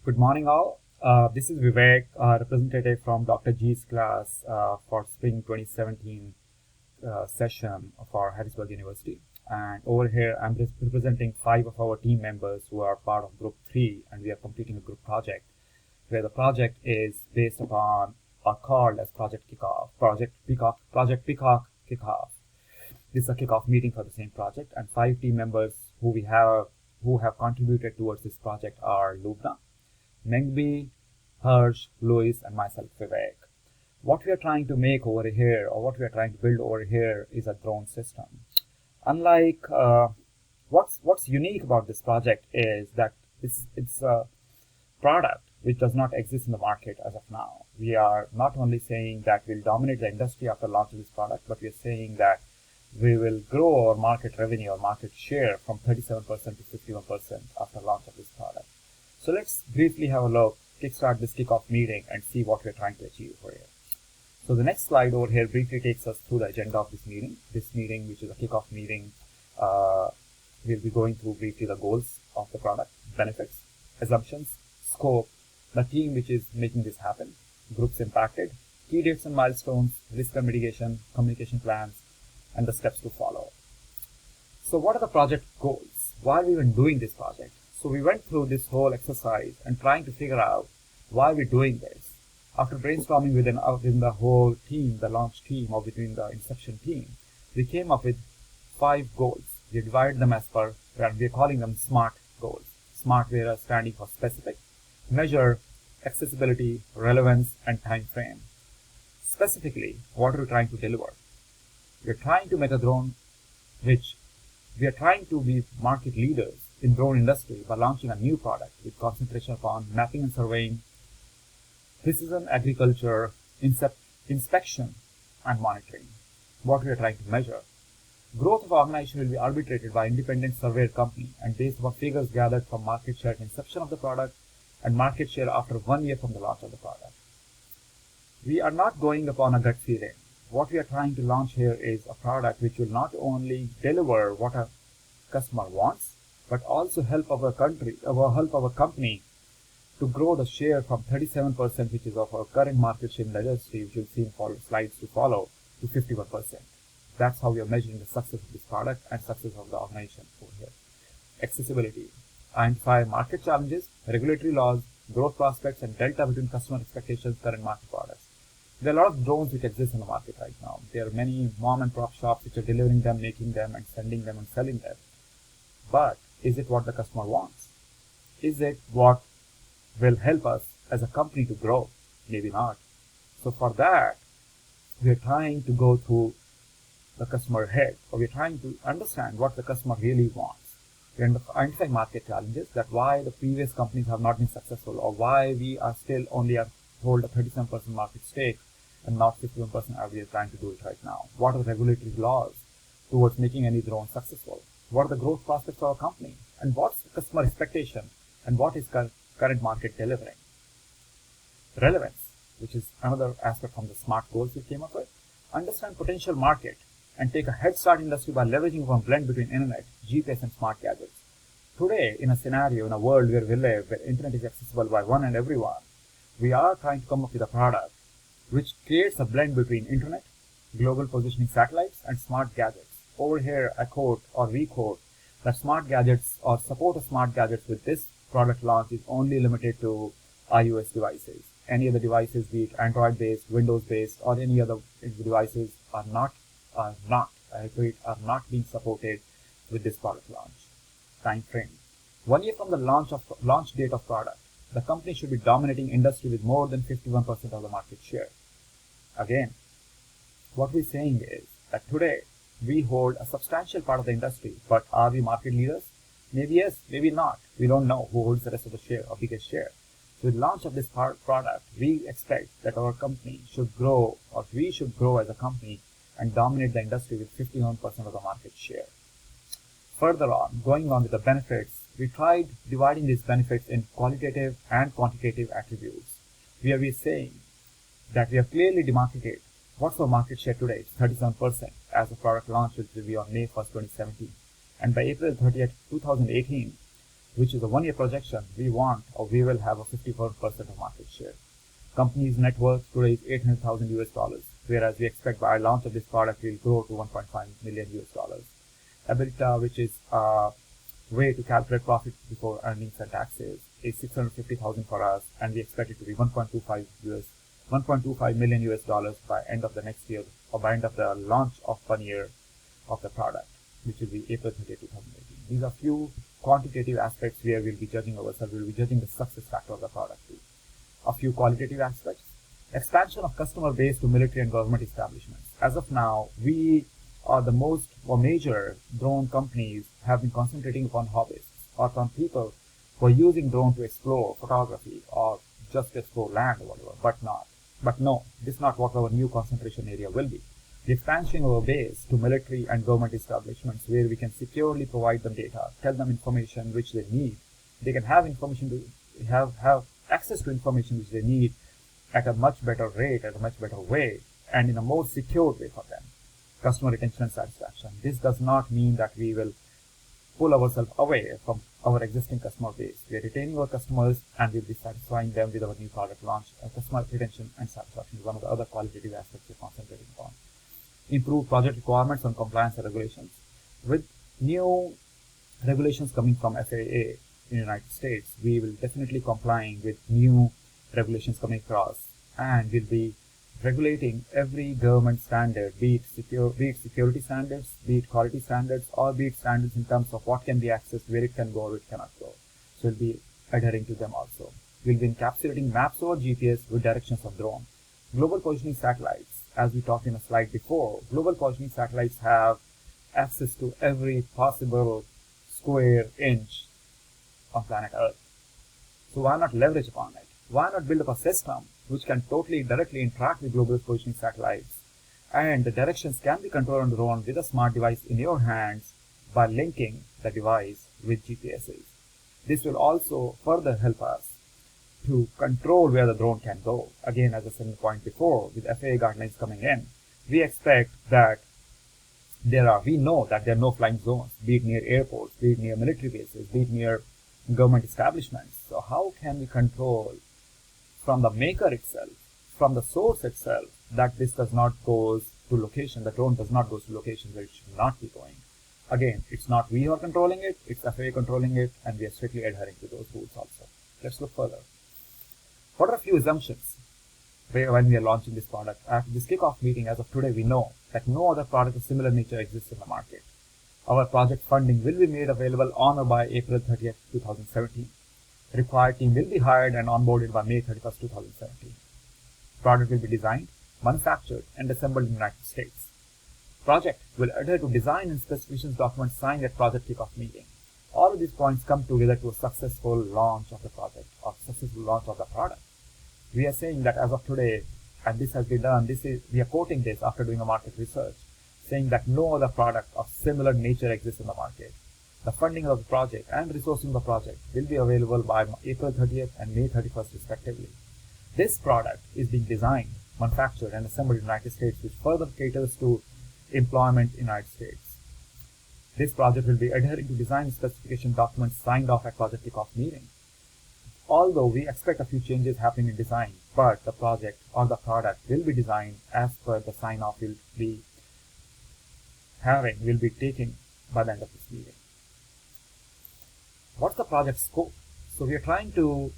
Good morning, all. This is Vivek, representative from Dr. G's class for Spring 2017 session for Harrisburg University. And over here, I'm representing 5 of our team members who are part of Group 3, and we are completing a group project where the project is based upon or called as Project Kickoff, Project Peacock Kickoff. This is a kickoff meeting for the same project, and 5 team members who have contributed towards this project are Lubna, Mengbi, Harsh, Louis, and myself, Vivek. What we are trying to make over here, or what we are trying to build over here, is a drone system. Unlike what's unique about this project is that it's a product which does not exist in the market as of now. We are not only saying that we'll dominate the industry after launch of this product, but we are saying that we will grow our market revenue or market share from 37% to 51% after launch of this product. So let's briefly have a look, kickstart this kickoff meeting, and see what we're trying to achieve over here. So the next slide over here briefly takes us through the agenda of this meeting. This meeting, which is a kickoff meeting, we'll be going through briefly the goals of the product, benefits, assumptions, scope, the team which is making this happen, groups impacted, key dates and milestones, risk and mitigation, communication plans, and the steps to follow. So what are the project goals? Why are we even doing this project? So we went through this whole exercise and trying to figure out why we're doing this. After brainstorming within the whole team, the launch team, or between the inception team, we came up with 5 goals. We divided them as per, we're calling them SMART goals. SMART where standing for specific, measure, accessibility, relevance, and time frame. Specifically, what are we trying to deliver? We're trying to make a drone which we are trying to be market leaders in drone industry by launching a new product with concentration upon mapping and surveying, precision agriculture, inspection, and monitoring. What we are trying to measure. Growth of organization will be arbitrated by independent surveyor company and based upon figures gathered from market share at inception of the product and market share after 1 year from the launch of the product. We are not going upon a gut feeling. What we are trying to launch here is a product which will not only deliver what a customer wants, but also help our company to grow the share from 37%, which is of our current market share in the industry, which you'll see in slides to follow, to 51%. That's how we are measuring the success of this product and success of the organization over here. Accessibility. Identify market challenges, regulatory laws, growth prospects, and delta between customer expectations, current market products. There are a lot of drones which exist in the market right now. There are many mom and pop shops which are delivering them, making them, and sending them and selling them. But is it what the customer wants? Is it what will help us as a company to grow? Maybe not. So for that, we are trying to go through the customer head, or we're trying to understand what the customer really wants. We identify market challenges, that why the previous companies have not been successful, or why we are still only hold a 37% market stake and not 51% as we are trying to do it right now. What are the regulatory laws towards making any drone successful? What are the growth prospects of our company? And what's the customer expectation? And what is current market delivering? Relevance, which is another aspect from the SMART goals we came up with. Understand potential market and take a head start industry by leveraging one blend between internet, GPS, and smart gadgets. Today, in a scenario, in a world where we live, where internet is accessible by one and everyone, we are trying to come up with a product which creates a blend between internet, global positioning satellites, and smart gadgets. Over here, I quote, or we quote, that smart gadgets or support of smart gadgets with this product launch is only limited to iOS devices. Any other devices, be it Android-based, Windows-based, or any other devices are not being supported with this product launch. Time frame. 1 year from the launch date of product, the company should be dominating industry with more than 51% of the market share. Again, what we're saying is that today we hold a substantial part of the industry, but are we market leaders? Maybe yes, maybe not. We don't know who holds the rest of the share or biggest share. So with the launch of this product, we expect that our company should grow, or we should grow as a company and dominate the industry with 51% of the market share. Further on, going on with the benefits, we tried dividing these benefits in qualitative and quantitative attributes. We are saying that we have clearly demarcated what's our market share today. It's 37% as the product launch, which will be on May 1st, 2017. And by April 30th, 2018, which is a 1-year projection, we want or we will have a 54% of market share. Company's net worth today is $800,000 US, whereas we expect by launch of this product will grow to 1.5 million US. EBITDA, which is a way to calculate profit before earnings and taxes, is 650,000 for us, and we expect it to be 1.25 million US by end of the next year, or by end of the launch of 1 year of the product, which will be April 30, 2018. These are few quantitative aspects where we'll be judging ourselves. We'll be judging the success factor of the product too. A few qualitative aspects. Expansion of customer base to military and government establishments. As of now, we are the most or major drone companies have been concentrating upon hobbyists or upon people who are using drone to explore photography or just explore land or whatever, but no, this is not what our new concentration area will be. The expansion of our base to military and government establishments where we can securely provide them data, tell them information which they need. They can have information to have access to information which they need at a much better rate, at a much better way, and in a more secure way for them. Customer retention and satisfaction. This does not mean that we will pull ourselves away from our existing customer base. We are retaining our customers and we'll be satisfying them with our new product launch. Customer retention and satisfaction is one of the other qualitative aspects we're concentrating upon. Improve project requirements on compliance and regulations. With new regulations coming from FAA in the United States, we will definitely complying with new regulations coming across, and we'll be regulating every government standard, be it security standards, be it quality standards, or be it standards in terms of what can be accessed, where it can go, or it cannot go. So we'll be adhering to them also. We'll be encapsulating maps over GPS with directions of drone. Global positioning satellites, as we talked in a slide before, global positioning satellites have access to every possible square inch on planet Earth. So why not leverage upon it? Why not build up a system which can totally directly interact with global positioning satellites, and the directions can be controlled on the drone with a smart device in your hands by linking the device with GPSs. This will also further help us to control where the drone can go. Again, as I said in the point before, with FAA guidelines coming in, we expect that we know that there are no flying zones, be it near airports, be it near military bases, be it near government establishments. So how can we control from the maker itself, from the source itself, that this does not go to location, the drone does not go to locations where it should not be going? Again, it's not we who are controlling it, it's FAA controlling it, and we are strictly adhering to those rules also. Let's look further. What are a few assumptions when we are launching this product? After this kickoff meeting, as of today, we know that no other product of similar nature exists in the market. Our project funding will be made available on or by April 30th, 2017. The required team will be hired and onboarded by May 31st, 2017. Product will be designed, manufactured, and assembled in the United States. Project will adhere to design and specifications documents signed at project kickoff meeting. All of these points come together to a successful launch of the project or successful launch of the product. We are saying that as of today, and this has been done, we are quoting this after doing a market research, saying that no other product of similar nature exists in the market. The funding of the project and resourcing of the project will be available by April 30th and May 31st respectively. This product is being designed, manufactured, and assembled in the United States, which further caters to employment in the United States. This project will be adhering to design and specification documents signed off at project kickoff meeting. Although we expect a few changes happening in design, but the project or the product will be designed as per the sign-off will be taken by the end of this meeting. What's the project scope? So we are trying to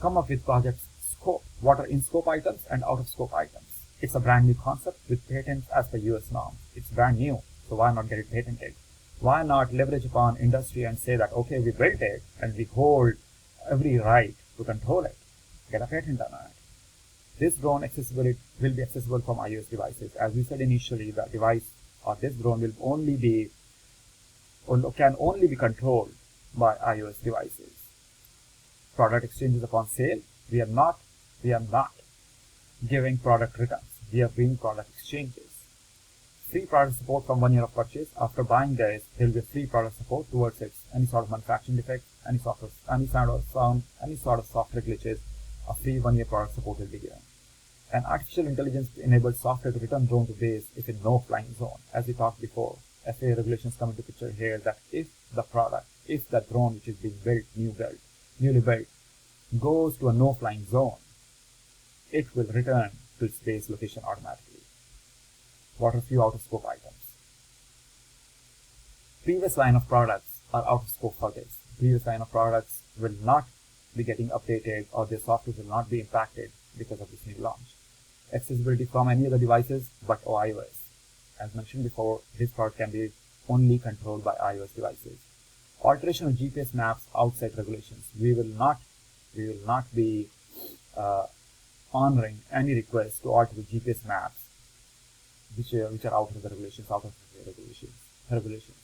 come up with project scope. What are in-scope items and out-of-scope items? It's a brand new concept with patents as per US norms. It's brand new, so why not get it patented? Why not leverage upon industry and say that, okay, we built it and we hold every right to control it. Get a patent on it. This drone will be accessible from iOS devices. As we said initially, the device or this drone will can only be controlled by iOS devices. Product exchanges upon sale. We are not giving product returns. We are doing product exchanges. Free product support from 1 year of purchase. After buying this, there will be free product support towards any sort of manufacturing defect, any sort of sound, any sort of software glitches. A free 1 year product support will be given. An artificial intelligence enabled software to return drone to base if in no flying zone. As we talked before, FAA regulations come into picture here that if if the drone which is being newly built, goes to a no-flying zone, it will return to its base location automatically. What are a few out-of-scope items? Previous line of products are out of scope for this. Previous line of products will not be getting updated, or their software will not be impacted because of this new launch. Accessibility from any other devices but iOS. As mentioned before, this product can be only controlled by iOS devices. Alteration of GPS maps outside regulations. We will not be honoring any request to alter the GPS maps which are out of the regulations, regulations.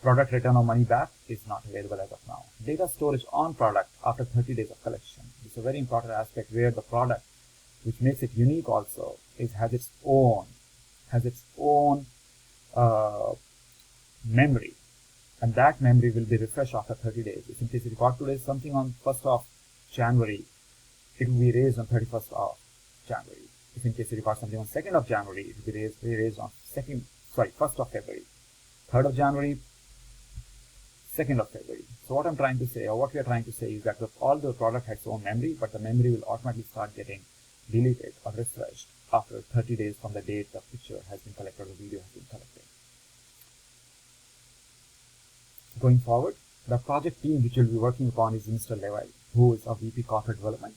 Product return or money back is not available as of now. Data storage on product after 30 days of collection. This is a very important aspect where the product, which makes it unique also, has its own memory, and that memory will be refreshed after 30 days. If in case you record today something on 1st of January, it will be raised on 31st of January. If in case you record something on 2nd of January, it will be raised on 1st of February, 3rd of January, 2nd of February. So what I'm trying to say, or what we are trying to say, is that all the product has its own memory, but the memory will automatically start getting deleted or refreshed after 30 days from the date the picture has been collected or the video has been collected. Going forward, the project team which will be working upon is Mr. Levi, who is a VP Corporate Development,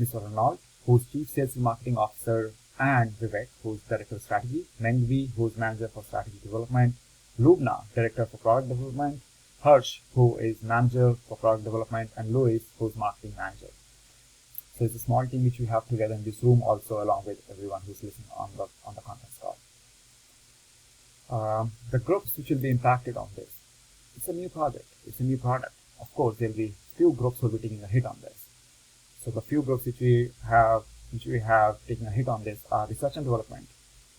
Mr. Ronald, who is Chief Sales and Marketing Officer, and Vivek, who is Director of Strategy, Mengvi, who is Manager for Strategy Development, Lubna, Director for Product Development, Harsh, who is Manager for Product Development, and Louis, who is Marketing Manager. So it's a small team which we have together in this room also, along with everyone who's listening on the conference call. The groups which will be impacted on this. It's a new project. It's a new product. Of course, there will be few groups who will be taking a hit on this. So the few groups which we have taken a hit on this are research and development,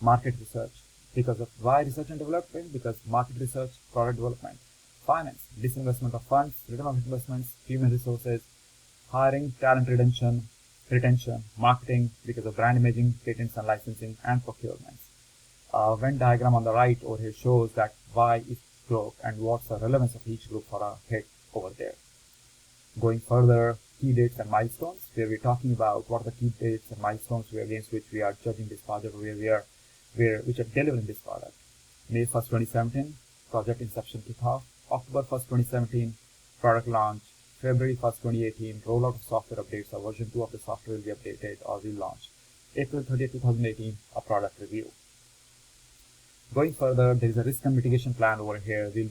market research. Because of why research and development? Because market research, product development, finance, disinvestment of funds, return of investments, human resources, hiring, talent retention, marketing, because of brand imaging, patents and licensing, and procurements. Venn diagram on the right over here shows that why each group and what's the relevance of each group for a hit over there. Going further, key dates and milestones, where we're talking about what are the key dates and milestones against which we are judging this project, which are delivering this product. May 1st, 2017, project inception kickoff. October 1st, 2017, product launch. February 1st, 2018, rollout of software updates, or version 2 of the software will be updated or relaunched. April 30th, 2018, a product review. Going further, there is a risk and mitigation plan over here. We'll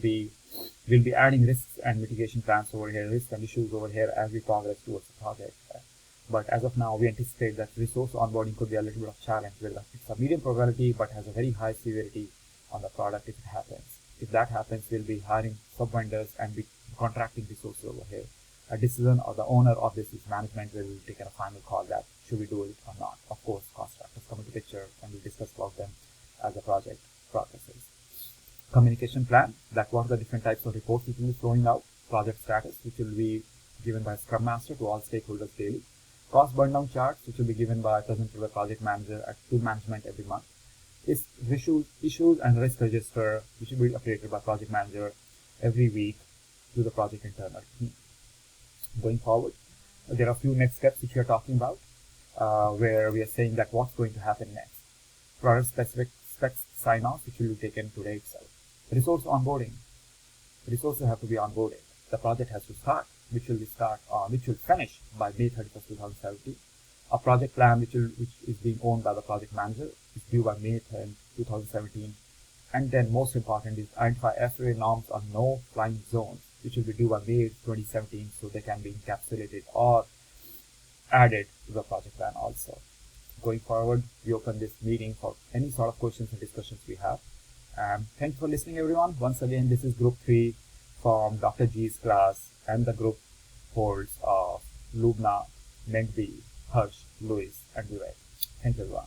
be adding risks and mitigation plans over here, risks and issues over here as we progress towards the project. But as of now, we anticipate that resource onboarding could be a little bit of challenge, where it's a medium probability but has a very high severity on the product if it happens. If that happens, we'll be hiring sub-vendors and be contracting resources over here. A decision or the owner of this is management, where we'll take a final call that should we do it or not. Of course, cost factors come into picture, and we'll discuss about them as the project progresses. Communication plan, that what are the different types of reports which will be flowing out. Project status, which will be given by Scrum Master to all stakeholders daily. Cost burn down charts, which will be given by presented by project manager to management every month. Issues and risk register, which will be updated by project manager every week to the project internal team. Going forward, there are a few next steps which we are talking about, where we are saying that what's going to happen next. Product specific specs sign-off, which will be taken today itself. Resource onboarding. Resources have to be onboarded. The project has to start, which will finish by May 31st, 2017. A project plan which is being owned by the project manager is due by May 10, 2017. And then most important is identify FAA norms on no flying zones, which will be due by May 2017, so they can be encapsulated or added to the project plan also. Going forward, we open this meeting for any sort of questions and discussions we have. Thank you for listening, everyone. Once again, this is group 3 from Dr. G's class, and the group holds of Lubna, Mengvi, Harsh, Louis, and Vivek. Thank you, everyone.